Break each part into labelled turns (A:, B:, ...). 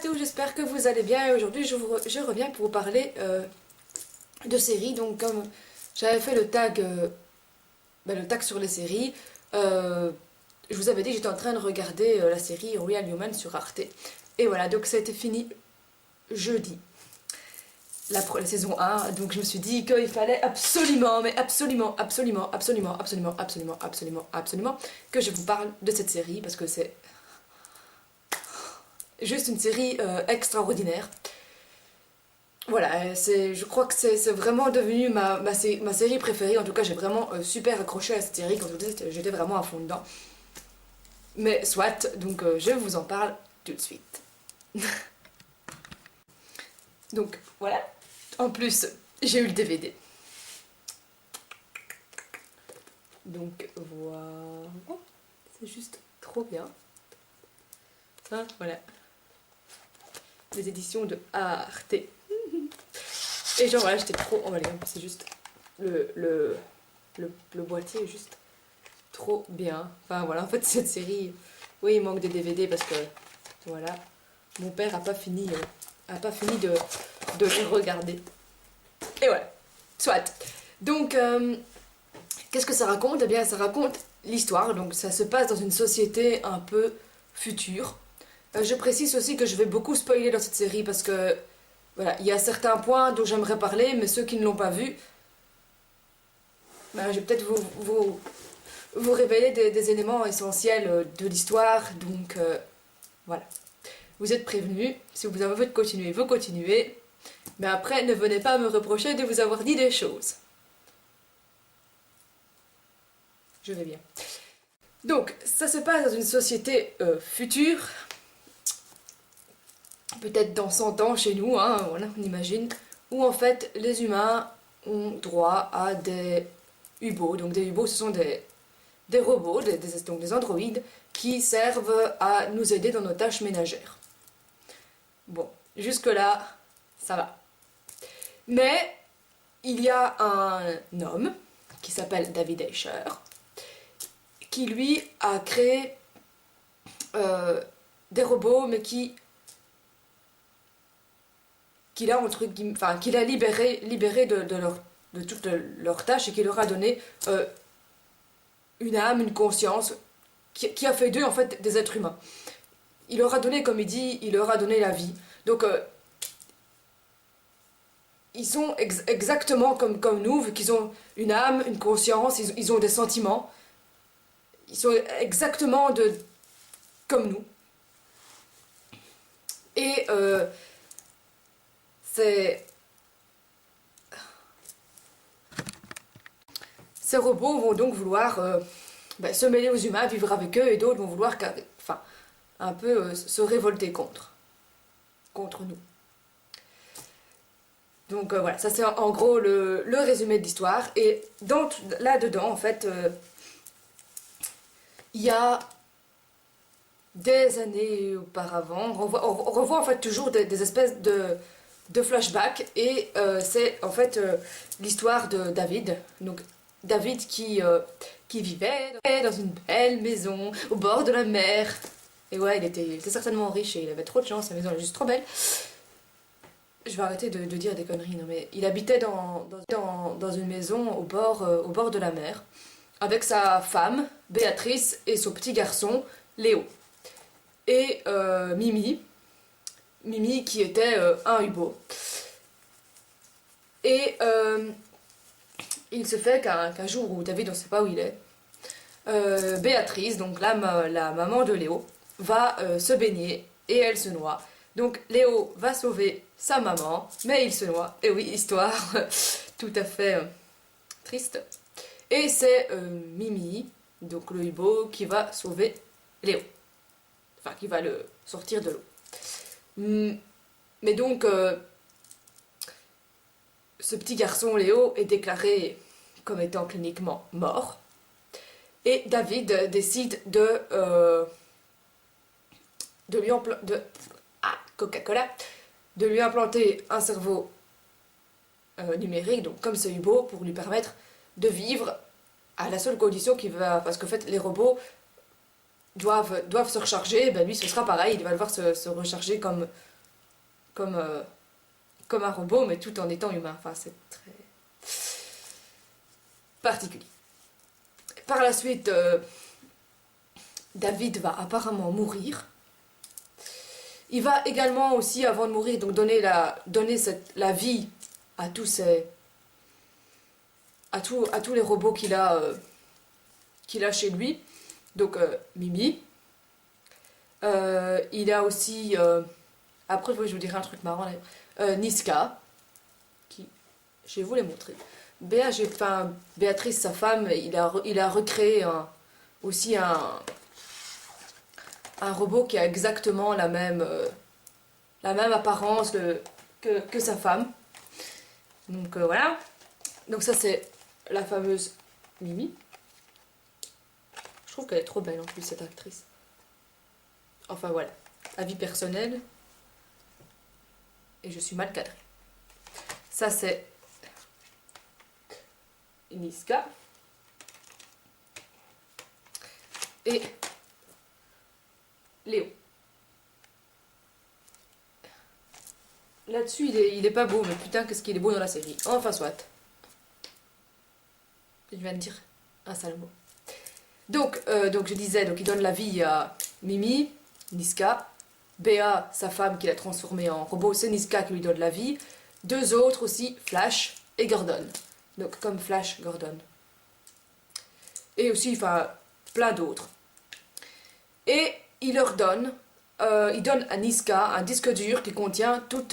A: tous, j'espère que vous allez bien et aujourd'hui je reviens pour vous parler de séries. Donc comme j'avais fait le tag sur les séries, je vous avais dit que j'étais en train de regarder la série Real Human sur Arte. Et voilà, donc ça a été fini jeudi, la saison 1, donc je me suis dit qu'il fallait absolument, mais absolument, que je vous parle de cette série parce que c'est juste une série extraordinaire. Voilà, je crois que c'est vraiment devenu ma série préférée. En tout cas, j'ai vraiment super accroché à cette série. Quand je vous disais, j'étais vraiment à fond dedans. Mais soit, donc je vous en parle tout de suite. Donc voilà. En plus, j'ai eu le DVD. Donc voilà. C'est juste trop bien. Hein, voilà. Les éditions de Arte. Et genre voilà, j'étais trop emballée. C'est juste le boîtier est juste trop bien. Enfin voilà, en fait cette série, oui, il manque des DVD parce que voilà, mon père a pas fini de les regarder. Et voilà, soit. Donc qu'est-ce que ça raconte? Eh bien ça raconte l'histoire, donc ça se passe dans une société un peu future. Je précise aussi que je vais beaucoup spoiler dans cette série parce que voilà, il y a certains points dont j'aimerais parler, mais ceux qui ne l'ont pas vu, ben, je vais peut-être vous révéler des éléments essentiels de l'histoire, donc voilà. Vous êtes prévenus, si vous avez envie de continuer, vous continuez, mais après ne venez pas me reprocher de vous avoir dit des choses. Je vais bien. Donc, ça se passe dans une société future, peut-être dans 100 ans chez nous, hein, voilà, on imagine, où en fait les humains ont droit à des Hubots. Donc des Hubots, ce sont des robots, donc des androïdes, qui servent à nous aider dans nos tâches ménagères. Bon, jusque-là, ça va. Mais il y a un homme qui s'appelle David Escher, qui lui a créé des robots, mais qu'il a, qu'il a libéré de toutes leurs tâches et qui leur a donné une âme, une conscience, qui a fait d'eux en fait des êtres humains. Il leur a donné, comme il dit, il leur a donné la vie. Donc ils sont exactement comme nous, vu qu'ils ont une âme, une conscience, ils ont des sentiments. Ils sont exactement comme nous. Et ces robots vont donc vouloir se mêler aux humains, vivre avec eux, et d'autres vont vouloir un peu se révolter contre nous. Donc voilà, ça c'est en gros le résumé de l'histoire. Et là-dedans, en fait, il y a des années auparavant, on revoit en fait toujours des espèces de flashbacks. Et c'est en fait l'histoire de David. Donc David qui vivait dans une belle maison au bord de la mer. Et ouais, il était certainement riche et il avait trop de chance, sa maison est juste trop belle. Je vais arrêter de dire des conneries, non mais il habitait dans une maison au bord de la mer, avec sa femme, Béatrice, et son petit garçon, Léo. Et Mimi qui était un Hubot. Et il se fait qu'un jour où David, on ne sait pas où il est, Béatrice, donc la maman de Léo, va se baigner et elle se noie. Donc Léo va sauver sa maman, mais il se noie. Et oui, histoire tout à fait triste. Et c'est Mimi, donc le Hubot, qui va sauver Léo. Enfin, qui va le sortir de l'eau. Mais donc, ce petit garçon Léo est déclaré comme étant cliniquement mort. Et David décide de lui implanter un cerveau numérique, donc comme ce Hubot, pour lui permettre de vivre à la seule condition qu'il va... Parce qu'en fait, les robots doivent se recharger, ben lui ce sera pareil, il va devoir se recharger comme comme, comme un robot, mais tout en étant humain. Enfin, c'est très particulier. Par la suite, David va apparemment mourir. Il va également aussi, avant de mourir, donc donner la vie à tous les robots qu'il a chez lui. Donc Mimi. Il a aussi, après je vous dirai un truc marrant, Niska, qui, je vais vous les montrer. Béatrice, sa femme, il a recréé aussi un robot qui a exactement la même apparence que sa femme. Donc voilà. Donc ça c'est la fameuse Mimi. Je trouve qu'elle est trop belle en plus, cette actrice. Enfin voilà, avis personnel. Et je suis mal cadrée. Ça c'est Niska. Et Léo. Là-dessus, il est pas beau, mais putain, qu'est-ce qu'il est beau dans la série. Enfin, soit. Je viens de dire un sale mot. Donc je disais, donc il donne la vie à Mimi, Niska. Béa, sa femme qu'il a transformée en robot, c'est Niska qui lui donne la vie. Deux autres aussi, Flash et Gordon. Donc comme Flash, Gordon. Et aussi, enfin, plein d'autres. Et il leur donne, il donne à Niska un disque dur qui contient tout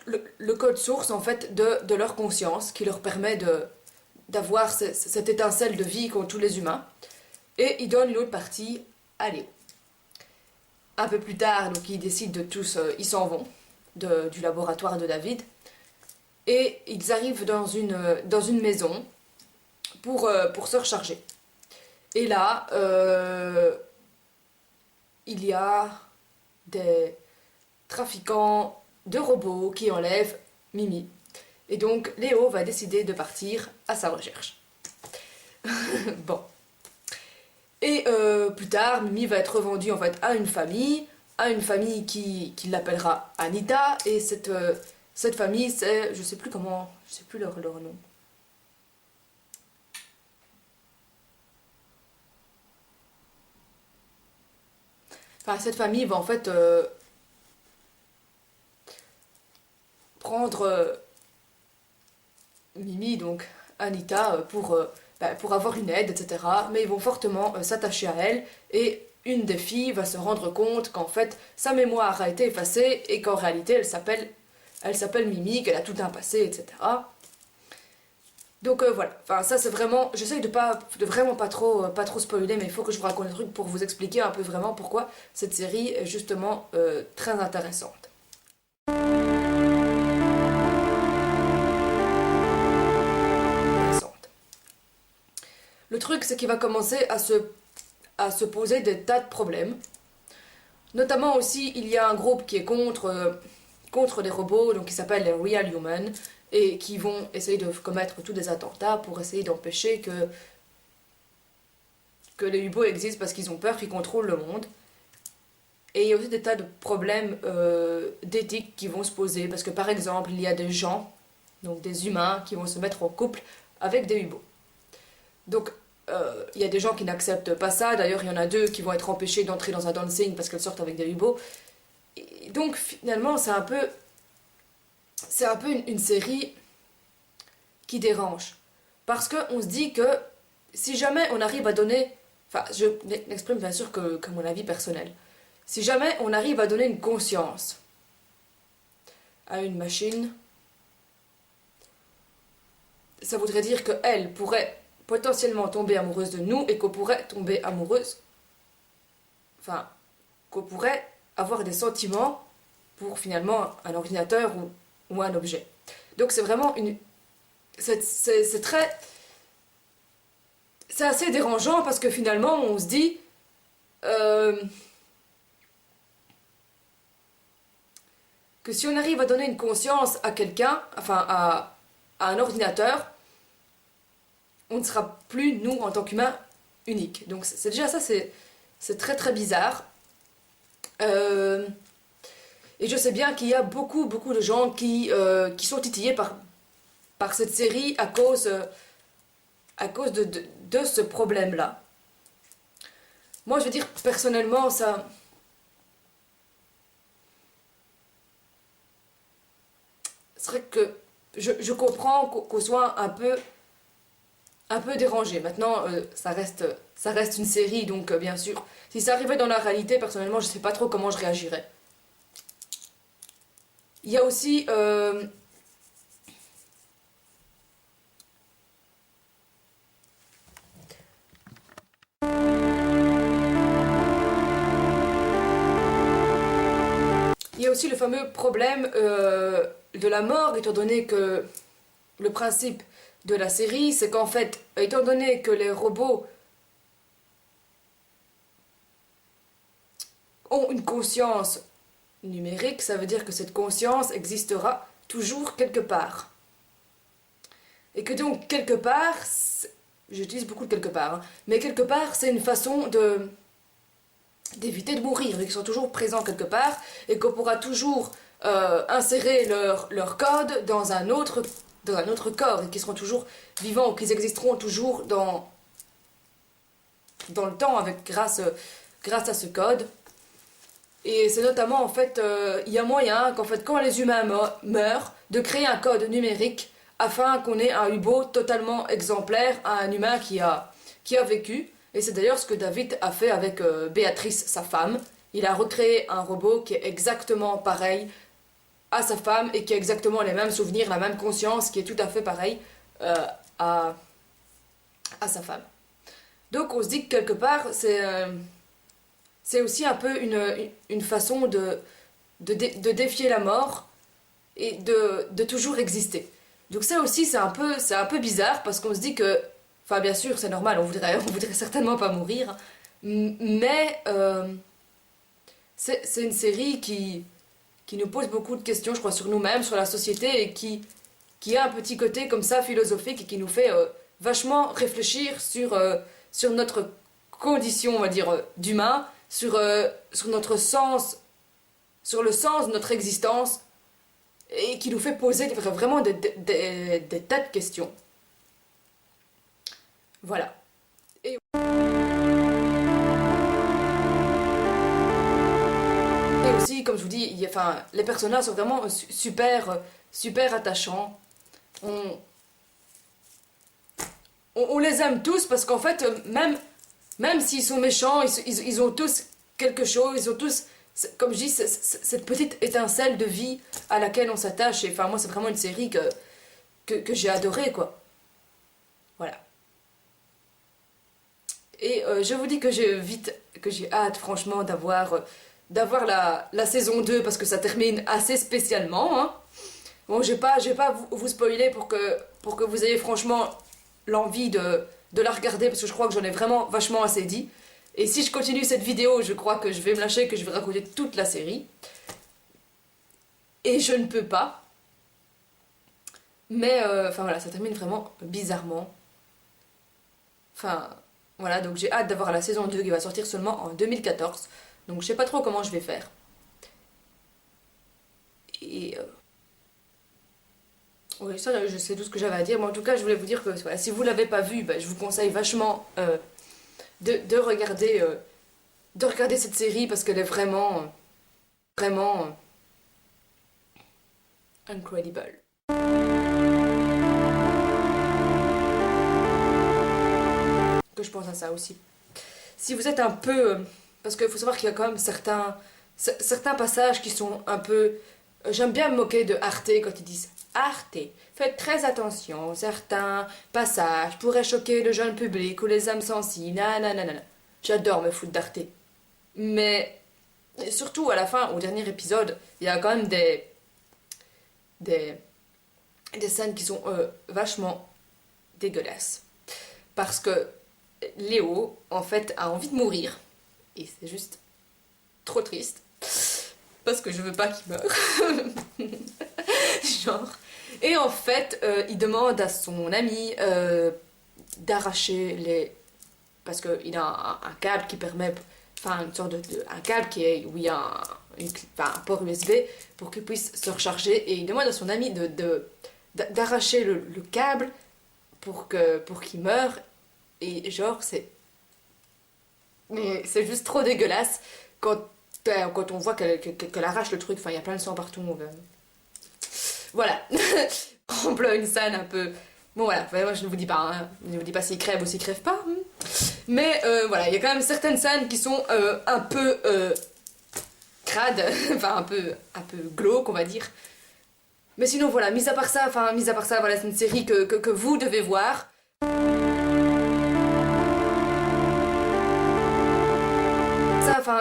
A: le code source en fait de leur conscience, qui leur permet d'avoir cette étincelle de vie qu'ont tous les humains. Et il donne une autre partie à Léo. Un peu plus tard, donc ils décident de tous, ils s'en vont du laboratoire de David. Et ils arrivent dans une maison pour se recharger. Et là, il y a des trafiquants de robots qui enlèvent Mimi. Et donc Léo va décider de partir à sa recherche. Bon. Et plus tard, Mimi va être revendue en fait à une famille qui l'appellera Anita. Et cette famille, c'est, je sais plus leur nom. Enfin, cette famille va en fait prendre Mimi, donc Anita, pour avoir une aide, etc. Mais ils vont fortement s'attacher à elle, et une des filles va se rendre compte qu'en fait sa mémoire a été effacée et qu'en réalité elle s'appelle Mimi, qu'elle a tout un passé, etc. Donc voilà, enfin ça c'est vraiment, j'essaye de vraiment pas trop spoiler, mais il faut que je vous raconte des trucs pour vous expliquer un peu vraiment pourquoi cette série est justement très intéressante. Le truc, c'est qu'il va commencer à se poser des tas de problèmes. Notamment aussi, il y a un groupe qui est contre les robots, donc qui s'appelle les Real Humans, et qui vont essayer de commettre tous des attentats pour essayer d'empêcher que les UBO existent, parce qu'ils ont peur qu'ils contrôlent le monde. Et il y a aussi des tas de problèmes d'éthique qui vont se poser, parce que par exemple, il y a des gens, donc des humains, qui vont se mettre en couple avec des UBO. Donc, il y a des gens qui n'acceptent pas ça. D'ailleurs, il y en a 2 qui vont être empêchés d'entrer dans un dancing parce qu'elles sortent avec des UBO. Et donc, finalement, c'est un peu une série qui dérange. Parce qu'on se dit que si jamais on arrive à donner... Enfin, je n'exprime bien sûr que mon avis personnel. Si jamais on arrive à donner une conscience à une machine, ça voudrait dire qu'elle pourrait potentiellement tomber amoureuse de nous et qu'on pourrait tomber amoureuse, enfin, qu'on pourrait avoir des sentiments pour finalement un ordinateur ou un objet. Donc c'est vraiment c'est assez dérangeant, parce que finalement on se dit que si on arrive à donner une conscience à quelqu'un, enfin à un ordinateur, on ne sera plus, nous, en tant qu'humains, uniques. Donc c'est déjà ça, c'est très très bizarre. Et je sais bien qu'il y a beaucoup, beaucoup de gens qui sont titillés par cette série à cause de ce problème-là. Moi, je veux dire, personnellement, ça... C'est vrai que je comprends qu'on soit un peu dérangé. Maintenant, ça reste une série, donc bien sûr, si ça arrivait dans la réalité, personnellement, je sais pas trop comment je réagirais. Il y a aussi... il y a aussi le fameux problème de la mort, étant donné que le principe de la série, c'est qu'en fait, étant donné que les robots ont une conscience numérique, ça veut dire que cette conscience existera toujours quelque part. Et que donc, quelque part, j'utilise beaucoup de quelque part, hein, mais quelque part, c'est une façon d'éviter de mourir, mais qu'ils sont toujours présents quelque part, et qu'on pourra toujours insérer leur code dans un autre corps, et qu'ils seront toujours vivants, ou qu'ils existeront toujours dans le temps grâce à ce code. Et c'est notamment, en fait, il y a moyen qu'en fait, quand les humains meurent, de créer un code numérique afin qu'on ait un U-boat totalement exemplaire à un humain qui a vécu. Et c'est d'ailleurs ce que David a fait avec Béatrice, sa femme. Il a recréé un robot qui est exactement pareil à sa femme et qui a exactement les mêmes souvenirs, la même conscience, qui est tout à fait pareil à sa femme. Donc on se dit que quelque part, c'est aussi un peu une façon de défier la mort et de toujours exister. Donc ça aussi, c'est un peu bizarre parce qu'on se dit que, enfin bien sûr, c'est normal, on voudrait certainement pas mourir, mais c'est une série qui nous pose beaucoup de questions, je crois, sur nous-mêmes, sur la société, et qui a un petit côté comme ça philosophique et qui nous fait vachement réfléchir sur notre condition, on va dire, d'humain, sur notre sens, sur le sens de notre existence, et qui nous fait poser vraiment des tas de questions. Voilà. Et aussi, comme je vous dis, enfin, les personnages sont vraiment super attachants. On, on les aime tous parce qu'en fait, même s'ils sont méchants, ils ont tous quelque chose, ils ont tous, comme je dis, cette petite étincelle de vie à laquelle on s'attache. Et enfin, moi, c'est vraiment une série que j'ai adorée, quoi. Voilà. Et je vous dis que j'ai hâte, franchement, d'avoir la saison 2 parce que ça termine assez spécialement, hein. Bon, je vais pas vous spoiler pour que vous ayez franchement l'envie de la regarder parce que je crois que j'en ai vraiment vachement assez dit. Et si je continue cette vidéo, je crois que je vais me lâcher, que je vais raconter toute la série. Et je ne peux pas. Mais, enfin voilà, ça termine vraiment bizarrement. Enfin, voilà, donc j'ai hâte d'avoir la saison 2 qui va sortir seulement en 2014. Donc je sais pas trop comment je vais faire. Et oui, ça, je sais tout ce que j'avais à dire. Mais en tout cas, je voulais vous dire que voilà, si vous l'avez pas vu, bah, je vous conseille vachement de regarder cette série parce qu'elle est vraiment incredible. Que je pense à ça aussi. Si vous êtes un peu... parce qu'il faut savoir qu'il y a quand même certains passages qui sont un peu... J'aime bien me moquer de Arte quand ils disent Arte. Faites très attention, certains passages pourraient choquer le jeune public ou les âmes sensibles. Nanana. J'adore me foutre d'Arte. Mais surtout à la fin, au dernier épisode, il y a quand même des scènes qui sont vachement dégueulasses. Parce que Léo, en fait, a envie de mourir. Et c'est juste trop triste. Parce que je veux pas qu'il meure. Genre. Et en fait, il demande à son ami d'arracher les... Parce qu'il a un câble qui permet enfin une sorte un câble où il y a un port USB pour qu'il puisse se recharger, et il demande à son ami d'arracher le câble pour qu'il meure, et genre mais c'est juste trop dégueulasse quand on voit qu'elle arrache le truc, enfin il y a plein de sang partout. Voilà. On pleut une scène un peu... Bon voilà, moi je ne vous dis pas, hein. Je ne vous dis pas s'il crève ou s'il crève pas. Mais voilà, il y a quand même certaines scènes qui sont un peu crades, enfin un peu glauques on va dire. Mais sinon voilà, mis à part ça, voilà, c'est une série que vous devez voir.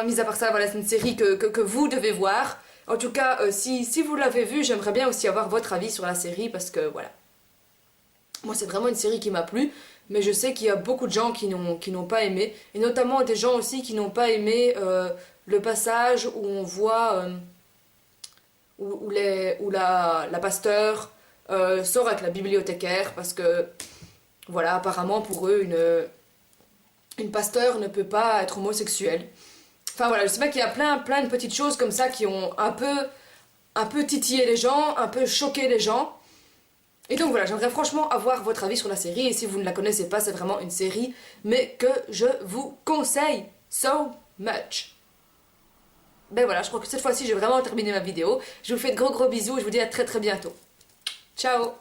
A: Mis à part ça, voilà, c'est une série que vous devez voir. En tout cas, si vous l'avez vue, j'aimerais bien aussi avoir votre avis sur la série, parce que voilà. Moi, c'est vraiment une série qui m'a plu, mais je sais qu'il y a beaucoup de gens qui n'ont pas aimé, et notamment des gens aussi qui n'ont pas aimé le passage où on voit où la pasteur sort avec la bibliothécaire, parce que voilà, apparemment pour eux, une pasteur ne peut pas être homosexuelle. Enfin voilà, je sais pas qu'il y a plein de petites choses comme ça qui ont un peu titillé les gens, un peu choqué les gens. Et donc voilà, j'aimerais franchement avoir votre avis sur la série, et si vous ne la connaissez pas, c'est vraiment une série, mais que je vous conseille so much. Ben voilà, je crois que cette fois-ci j'ai vraiment terminé ma vidéo. Je vous fais de gros bisous et je vous dis à très bientôt. Ciao!